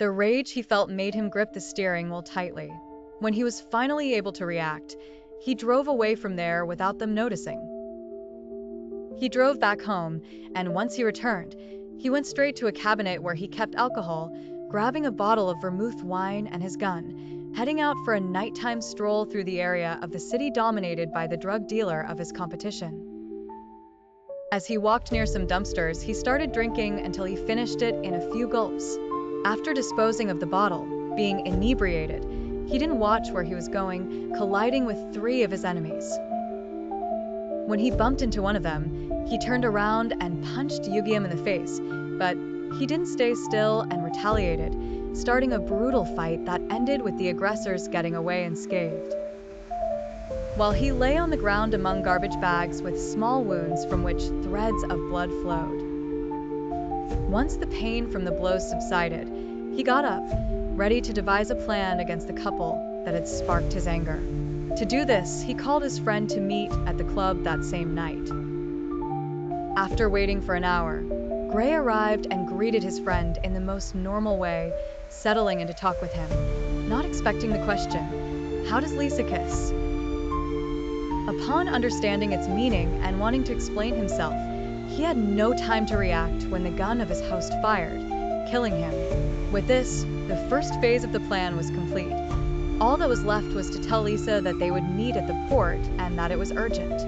The rage he felt made him grip the steering wheel tightly. When he was finally able to react, he drove away from there without them noticing. He drove back home, and once he returned, he went straight to a cabinet where he kept alcohol, grabbing a bottle of vermouth wine and his gun, heading out for a nighttime stroll through the area of the city dominated by the drug dealer of his competition. As he walked near some dumpsters, he started drinking until he finished it in a few gulps. After disposing of the bottle, being inebriated, he didn't watch where he was going, colliding with 3 of his enemies. When he bumped into one of them, he turned around and punched Yugium in the face, but he didn't stay still and retaliated, starting a brutal fight that ended with the aggressors getting away unscathed. While he lay on the ground among garbage bags with small wounds from which threads of blood flowed. Once the pain from the blows subsided, he got up, ready to devise a plan against the couple that had sparked his anger. To do this, he called his friend to meet at the club that same night. After waiting for an hour, Gray arrived and greeted his friend in the most normal way, settling in to talk with him, not expecting the question, "How does Lisa kiss?" Upon understanding its meaning and wanting to explain himself, he had no time to react when the gun of his host fired, killing him. With this, the first phase of the plan was complete. All that was left was to tell Lisa that they would meet at the port and that it was urgent.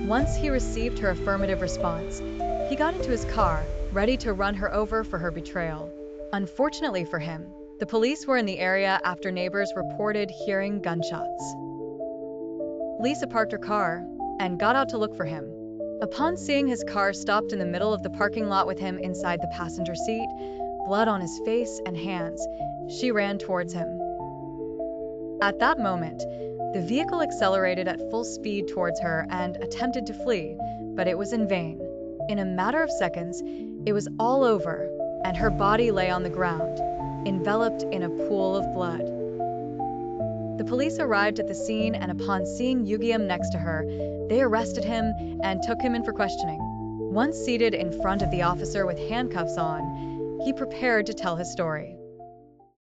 Once he received her affirmative response, he got into his car, ready to run her over for her betrayal. Unfortunately for him, the police were in the area after neighbors reported hearing gunshots. Lisa parked her car and got out to look for him. Upon seeing his car stopped in the middle of the parking lot with him inside the passenger seat, blood on his face and hands, she ran towards him. At that moment, the vehicle accelerated at full speed towards her and attempted to flee, but it was in vain. In a matter of seconds, it was all over, and her body lay on the ground, enveloped in a pool of blood. The police arrived at the scene, and upon seeing Yugium next to her, they arrested him and took him in for questioning. Once seated in front of the officer with handcuffs on, he prepared to tell his story.